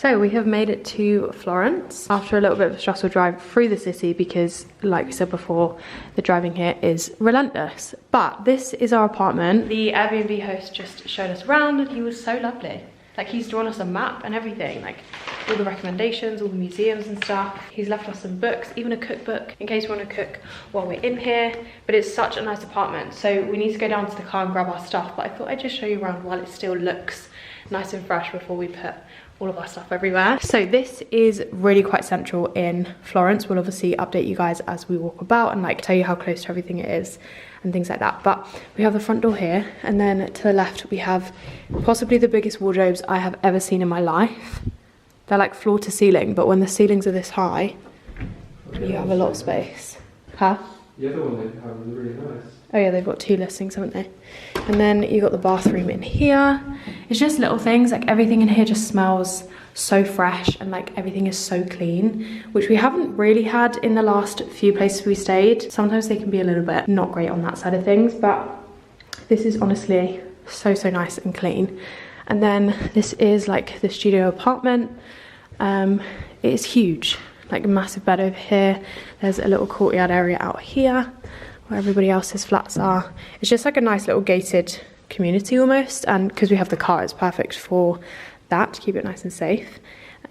So we have made it to Florence after a little bit of a stressful drive through the city because, like we said before, the driving here is relentless. But this is our apartment. The Airbnb host just showed us around and he was so lovely. Like, he's drawn us a map and everything, like all the recommendations, all the museums and stuff. He's left us some books, even a cookbook in case we want to cook while we're in here. But it's such a nice apartment, so we need to go down to the car and grab our stuff. But I thought I'd just show you around while it still looks nice and fresh before we put all of our stuff everywhere. So this is really quite central in Florence. We'll obviously update you guys as we walk about and like tell you how close to everything it is and things like that. But we have the front door here, and then to the left we have possibly the biggest wardrobes I have ever seen in my life. They're like floor to ceiling, but when the ceilings are this high, you have a lot of space. Huh? The other one they have is really nice. Oh yeah, they've got 2 listings, haven't they? And then you got the bathroom in here. It's just little things, like everything in here just smells so fresh and like everything is so clean, which we haven't really had in the last few places we stayed. Sometimes they can be a little bit not great on that side of things, but this is honestly so nice and clean. And then this is like the studio apartment. It is huge, like a massive bed over here. There's a little courtyard area out here where everybody else's flats are. It's just like a nice little gated community almost, and because we have the car, it's perfect for that, to keep it nice and safe.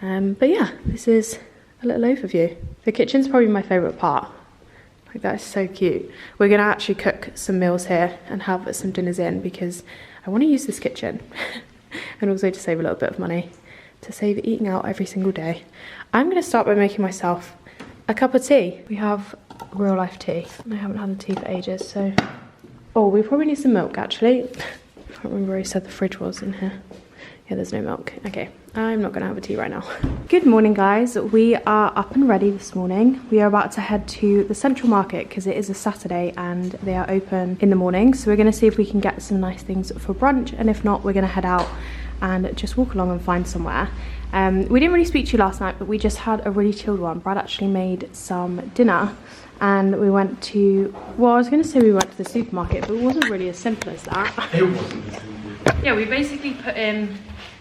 But yeah, this is a little overview. The kitchen's probably my favourite part. Like, that is so cute. We're gonna actually cook some meals here and have some dinners in because I want to use this kitchen and also to save a little bit of money, to save eating out every single day. I'm gonna start by making myself a cup of tea. We have real life tea and I haven't had the tea for ages, so oh, we probably need some milk actually. I can't remember where he said the fridge was in here. Yeah, there's no milk. Okay, I'm not gonna have a tea right now. Good morning, guys. We are up and ready this morning. We are about to head to the Central Market because it is a Saturday and they are open in the morning. So we're gonna see if we can get some nice things for brunch, and if not, we're gonna head out and just walk along and find somewhere. We didn't really speak to you last night, but we just had a really chilled one. Brad actually made some dinner and we went to, well, I was gonna say we went to the supermarket, but it wasn't really as simple as that. It wasn't as simple. Yeah, we basically put in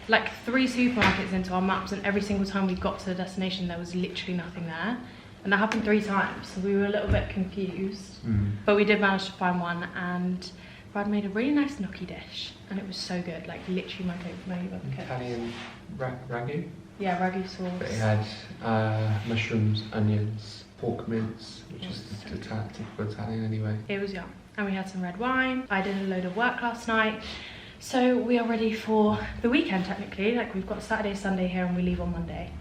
like 3 supermarkets into our maps, and every single time we got to the destination there was literally nothing there, and that happened 3 times, so we were a little bit confused. But we did manage to find one, and Brad made a really nice gnocchi dish and it was so good, like literally my favourite meal you've ever cooked. Italian ragu? Yeah, ragu sauce. But it had mushrooms, onions, pork mince, which is typical Italian anyway. It was yum. And we had some red wine. I did a load of work last night, so we are ready for the weekend technically. Like, we've got Saturday, Sunday here and we leave on Monday.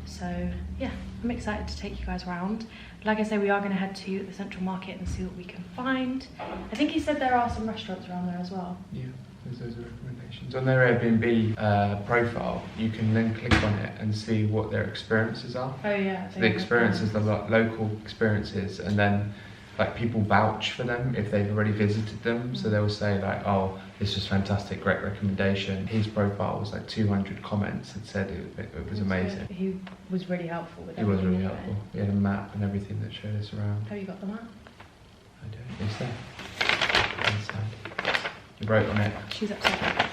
So yeah, I'm excited to take you guys around. Like I say, we are going to head to the Central Market and see what we can find. I think he said there are some restaurants around there as well. Yeah, there's those recommendations. On their Airbnb profile, you can then click on it and see what their experiences are. Oh yeah. So the experiences, the local experiences, and then like people vouch for them if they've already visited them. So they'll say like, oh, this was fantastic, great recommendation. His profile was like 200 comments and said it was amazing. He was really helpful with it. He was really helpful. He had a map and everything that showed us around. Have you got the map? I do. It's there. Inside. He wrote on it. She's upset.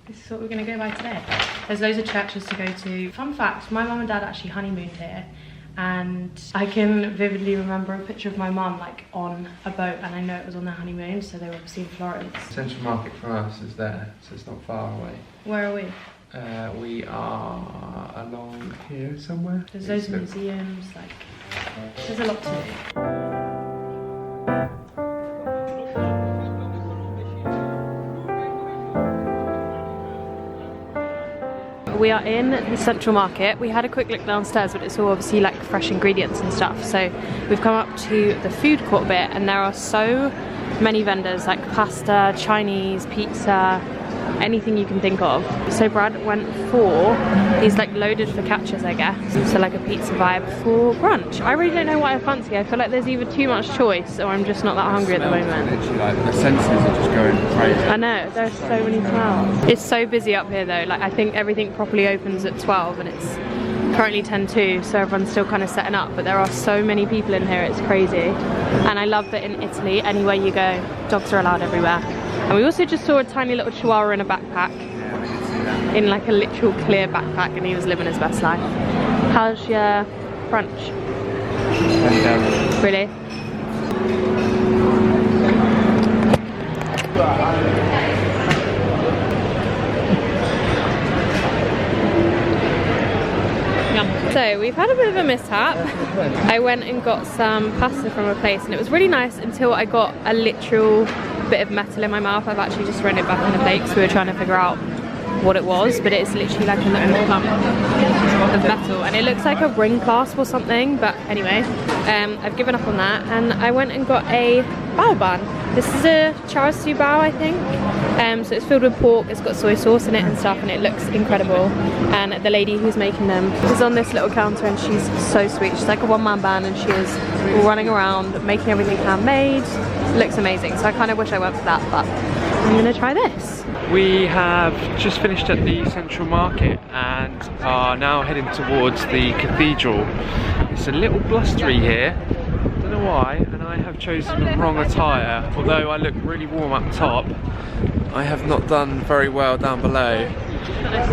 This is what we're going to go by today. There's loads of churches to go to. Fun fact, my mum and dad actually honeymooned here. And I can vividly remember a picture of my mum like on a boat, and I know it was on their honeymoon, so they were obviously in Florence. Central Market for us is there, so it's not far away. Where are we? We are along here somewhere. There's loads of museums, like there's a lot to do. We are in the Central Market. We had a quick look downstairs, but it's all obviously like fresh ingredients and stuff. So we've come up to the food court bit, and there are so many vendors, like pasta, Chinese, pizza, anything you can think of. So Brad went for these like loaded focaccias, I guess. So like a pizza vibe for brunch. I really don't know what I fancy. I feel like there's either too much choice or I'm just not that hungry at the moment. Literally, like, the senses are just going crazy. I know, there's so many smells. It's so busy up here though. Like, I think everything properly opens at 12 and it's currently 10:02, so everyone's still kind of setting up, but there are so many people in here, it's crazy. And I love that in Italy, anywhere you go, dogs are allowed everywhere. And we also just saw a tiny little chihuahua in a backpack. in like a literal clear backpack, and he was living his best life. How's your brunch? Really? So we've had a bit of a mishap. I went and got some pasta from a place and it was really nice until I got a literal bit of metal in my mouth. I've actually just thrown it back in the plate because we were trying to figure out what it was, but it's literally like a little lump of metal and it looks like a ring clasp or something, but anyway, I've given up on that and I went and got a bao bun. This is a char siu bao, I think. So it's filled with pork, it's got soy sauce in it and stuff, and it looks incredible. And the lady who's making them is on this little counter and she's so sweet. She's like a one-man band and she is running around making everything handmade. It looks amazing, so I kind of wish I went for that, but I'm gonna try this. We have just finished at the Central Market and are now heading towards the cathedral. It's a little blustery here, don't know why, and I have chosen the wrong attire. Although I look really warm up top, I have not done very well down below.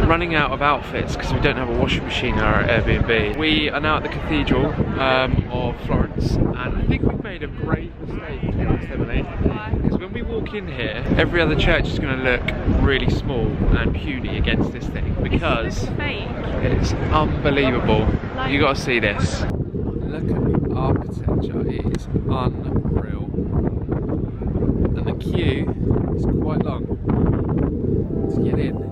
Running out of outfits because we don't have a washing machine in our Airbnb. We are now at the Cathedral of Florence, and I think we've made a great mistake, to be honest, Emily. Because when we walk in here, every other church is going to look really small and puny against this thing because it's unbelievable. You got to see this. Look at the architecture, it is unreal. And the queue is quite long to get in.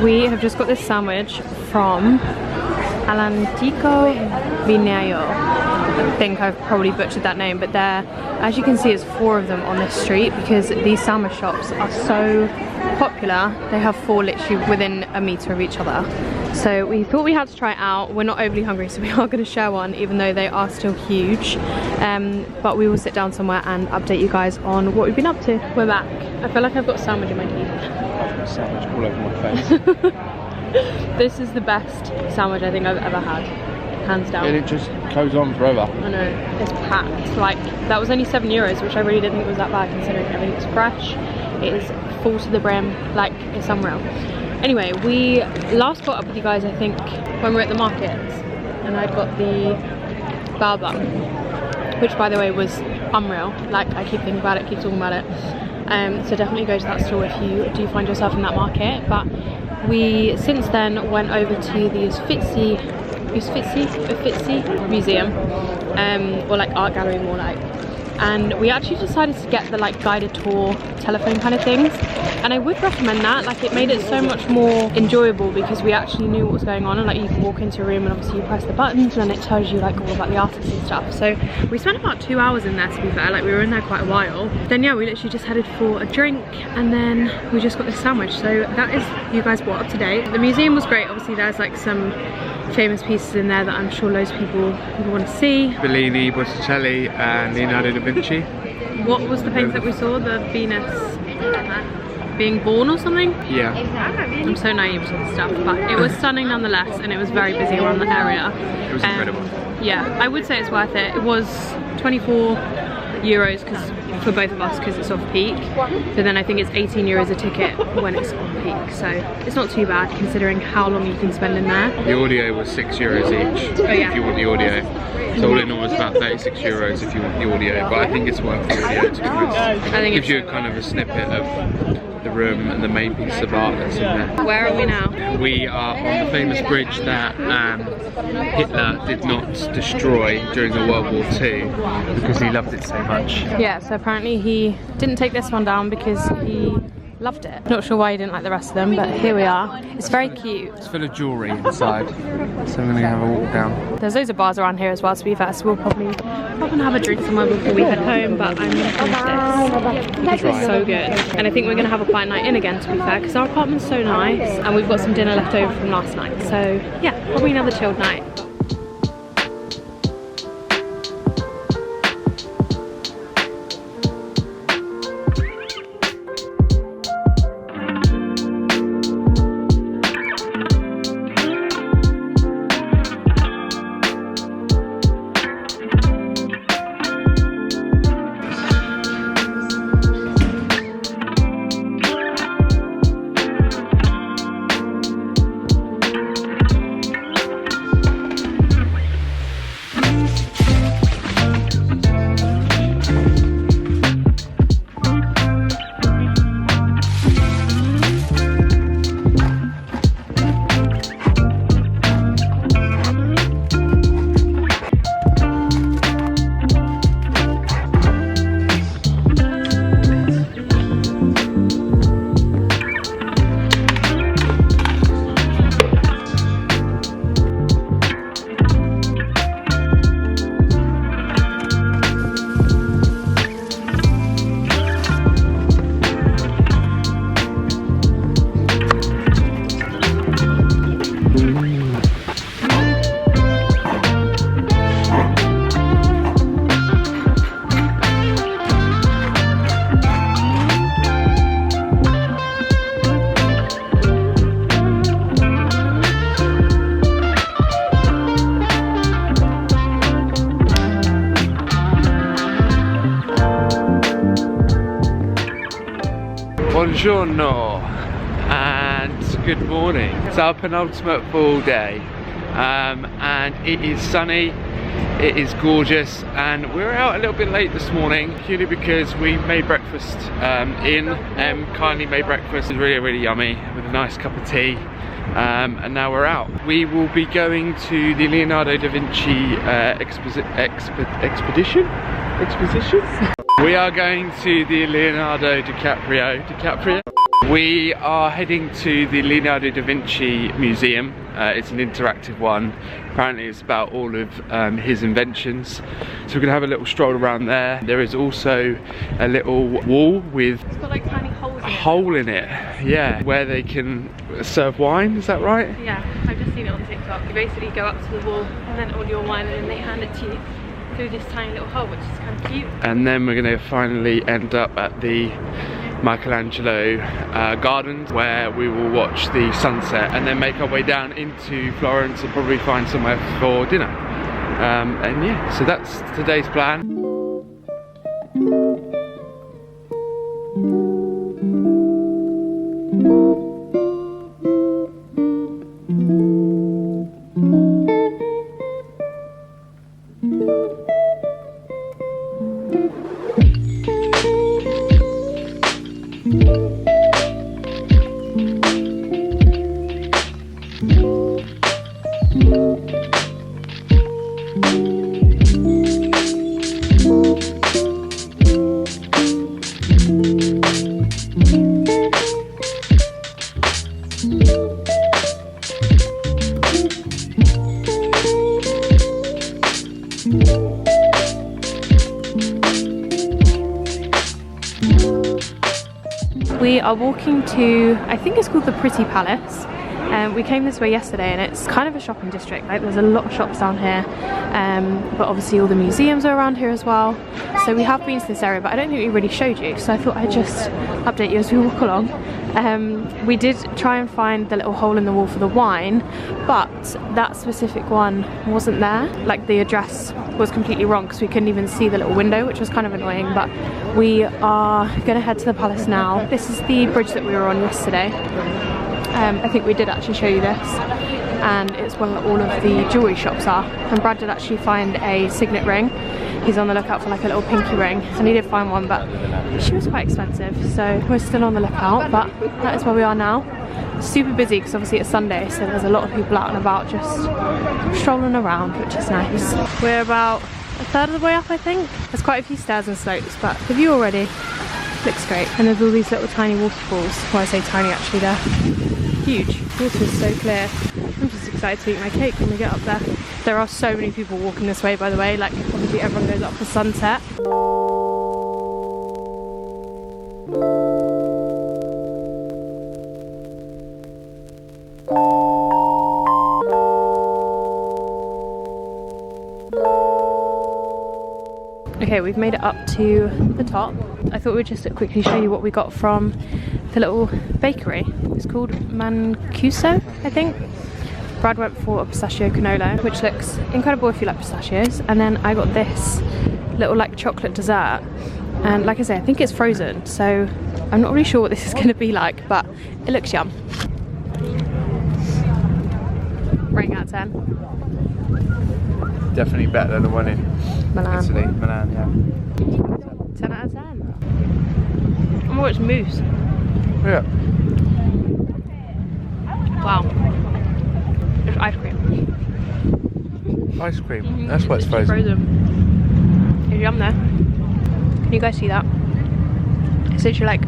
We have just got this sandwich from All'Antico Vinaio. I think I've probably butchered that name, but there, as you can see, there's 4 of them on this street because these sandwich shops are so popular. They have 4 literally within a metre of each other. So we thought we had to try it out. We're not overly hungry, so we are going to share one, even though they are still huge. But we will sit down somewhere and update you guys on what we've been up to. We're back. I feel like I've got a sandwich in my teeth. Sandwich all over my face. This is the best sandwich I think I've ever had, hands down. And it just goes on forever. I know, it's packed. Like, that was only €7, which I really didn't think was that bad considering everything's fresh. It is full to the brim, like, it's unreal. Anyway, we last got up with you guys, I think, when we were at the market, and I got the bao bun, which by the way was unreal. Like, I keep thinking about it, keep talking about it. So definitely go to that store if you do find yourself in that market. But we since then went over to the Uffizi museum, or like art gallery more like, and we actually decided to get the like guided tour telephone kind of things, and I would recommend that. Like, it made it so much more enjoyable because we actually knew what was going on, and like you can walk into a room and obviously you press the buttons and then it tells you like all about the artists and stuff. So we spent about 2 hours in there, to be fair. Like, we were in there quite a while. Then yeah, we literally just headed for a drink and then we just got this sandwich. So that is you guys brought up to date. The museum was great. Obviously there's like some famous pieces in there that I'm sure loads of people want to see. Bellini, Botticelli and Leonardo da Vinci. What was the painting that we saw? The Venus being born or something? Yeah. I'm so naive to this stuff, but it was stunning nonetheless, and it was very busy around the area. It was incredible. Yeah, I would say it's worth it. It was €24 for both of us because it's off peak, but then I think it's €18 a ticket when it's on peak, so it's not too bad considering how long you can spend in there. The audio was €6 each, oh, yeah. if you want the audio. So all in all, it's about 36 euros if you want the audio, but I think it's worth the audio to be honest. I think it gives you kind of a snippet of the room and the main piece of art that's in there. Where are we now? We are on the famous bridge that Hitler did not destroy during the World War II because he loved it so much. Yeah, so apparently he didn't take this one down because he loved it. Not sure why he didn't like the rest of them, but here we are. It's very cute. It's full of jewellery inside, so I'm going to have a walk down. There's loads of bars around here as well, to be fair, so we'll probably have a drink somewhere before we head home, but I'm going to finish this because it's so good. And I think we're going to have a quiet night in again, to be fair, because our apartment's so nice and we've got some dinner left over from last night. So yeah, probably another chilled night. Buongiorno and good morning. It's our penultimate full day and it is sunny, it is gorgeous, and we're out a little bit late this morning purely because we made breakfast kindly made breakfast. It was really yummy with a nice cup of tea. And now we're out. We will be going to the Leonardo da Vinci exposition? We are going to the Leonardo DiCaprio. We are heading to the Leonardo da Vinci Museum. It's an interactive one. Apparently it's about all of his inventions. So we're going to have a little stroll around there. There is also a little wall with It's got like tiny holes in it. a hole in it, yeah, where they can serve wine, is that right? Yeah, I've just seen it on TikTok. You basically go up to the wall and then order your wine and then they hand it to you through this tiny little hole, which is kind of cute. And then we're going to finally end up at the Michelangelo gardens, where we will watch the sunset and then make our way down into Florence and probably find somewhere for dinner. And yeah, so that's today's plan. We are walking to, I think it's called the Pretty Palace. We came this way yesterday and it's kind of a shopping district. Like, there's a lot of shops down here, but obviously all the museums are around here as well. So we have been to this area, but I don't think we really showed you, so I thought I'd just update you as we walk along. We did try and find the little hole in the wall for the wine, but that specific one wasn't there. Like, the address was completely wrong because we couldn't even see the little window, which was kind of annoying. But we are going to head to the palace now. This is the bridge that we were on yesterday. I think we did actually show you this, and it's where all of the jewellery shops are. And Brad did actually find a signet ring. He's on the lookout for like a little pinky ring, and he did find one, but she was quite expensive, so we're still on the lookout. But that is where we are now. Super busy because obviously it's Sunday, so there's a lot of people out and about just strolling around, which is nice. We're about a third of the way up, I think. There's quite a few stairs and slopes, but the view already looks great. And there's all these little tiny waterfalls. Well, I say tiny, actually, they're huge. The water is so clear. I'm just excited to eat my cake when we get up there. There are so many people walking this way, by the way. Like, obviously everyone goes up for sunset. Okay, we've made it up to the top. I thought we'd just quickly show you what we got from the little bakery. It's called Mancuso, I think. Brad went for a pistachio cannoli, which looks incredible if you like pistachios. And then I got this little like chocolate dessert. And like I say, I think it's frozen, so I'm not really sure what this is going to be like, but it looks yum. Rating out of 10. Definitely better than the one in Milan. Italy. Milan, yeah. 10 out of 10. Oh, it's mousse. Yeah. Wow. It's ice cream. Ice cream. That's why it's frozen. Frozen. It's yum there. Can you guys see that? It's literally like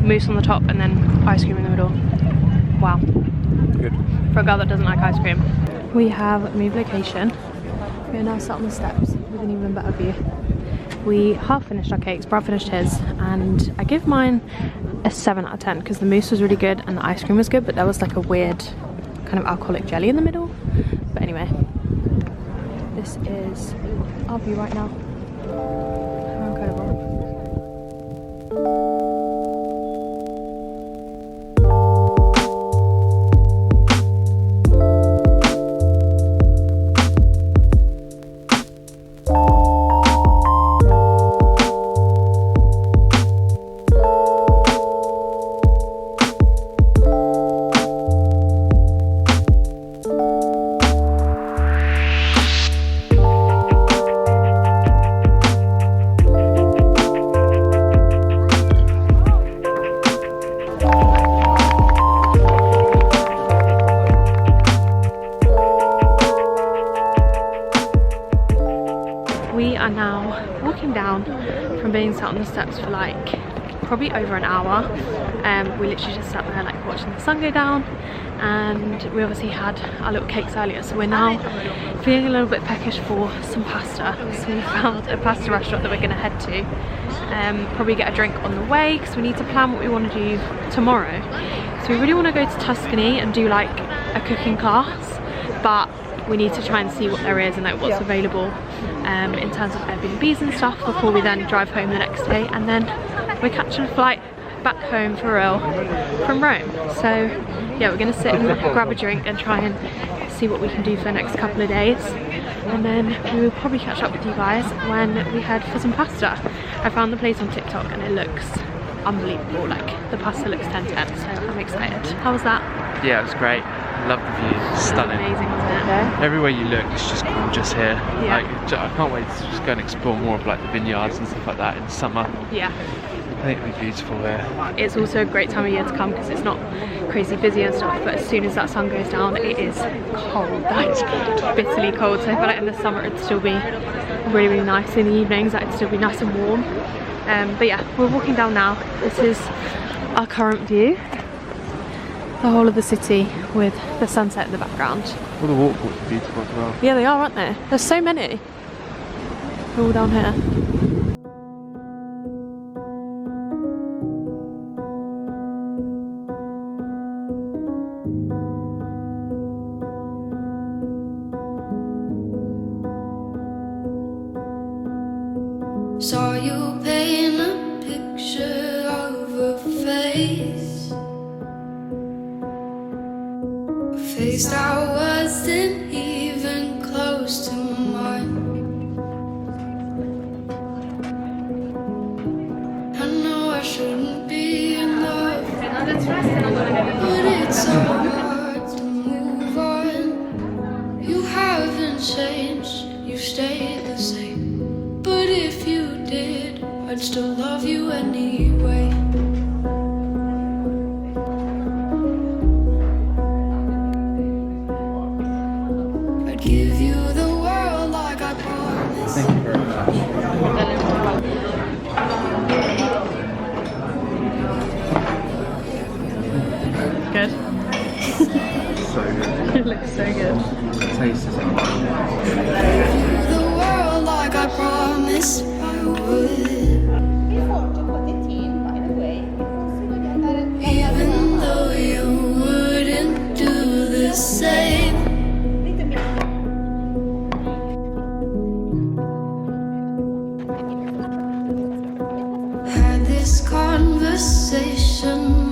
mousse on the top and then ice cream in the middle. Wow. Good. For a girl that doesn't like ice cream. We have moved location. We are now sat on the steps with an even better view. We half finished our cakes, Brad finished his, and I give mine a 7 out of 10 because the mousse was really good and the ice cream was good, but there was like a weird kind of alcoholic jelly in the middle. But anyway, this is our view right now. How incredible. We are now walking down from being sat on the steps for like probably over an hour. We literally just sat there like watching the sun go down, and we obviously had our little cakes earlier, so we're now feeling a little bit peckish for some pasta. So we found a pasta restaurant that we're going to head to. Probably get a drink on the way because we need to plan what we want to do tomorrow. So we really want to go to Tuscany and do like a cooking class, but we need to try and see what there is and like what's available in terms of Airbnbs and stuff before we then drive home the next day, and then we're catching a flight back home for real from Rome. So yeah, we're gonna sit and grab a drink and try and see what we can do for the next couple of days, and then we will probably catch up with you guys when we head for some pasta. I found the place on TikTok and it looks unbelievable, like the pasta looks 10/10, so I'm excited. How was that? Yeah, it was great. Love the view. Stunning. Amazing, wasn't it? Everywhere you look, it's just gorgeous here. Yeah. Like, I can't wait to just go and explore more of like the vineyards and stuff like that in summer. Yeah. I think it'll be beautiful here. It's also a great time of year to come because it's not crazy busy and stuff, but as soon as that sun goes down, it is cold. Like, bitterly cold. So I feel like in the summer it'd still be really, really nice. In the evenings, it'd still be nice and warm. But yeah, we're walking down now. This is our current view. The whole of the city with the sunset in the background. All the walkways are beautiful as well. Yeah, they are, aren't they? There's so many. They're all down here. Saw you paint a picture of a face, a face that wasn't even close to mine. I know I shouldn't be in love, but it's so hard to move on. still love you anyway. I'd give you the world like I promised. Thank you very much. Good. So good. It looks so good. The taste is incredible. The world like I promised I would. Even though you wouldn't do the same. Had this conversation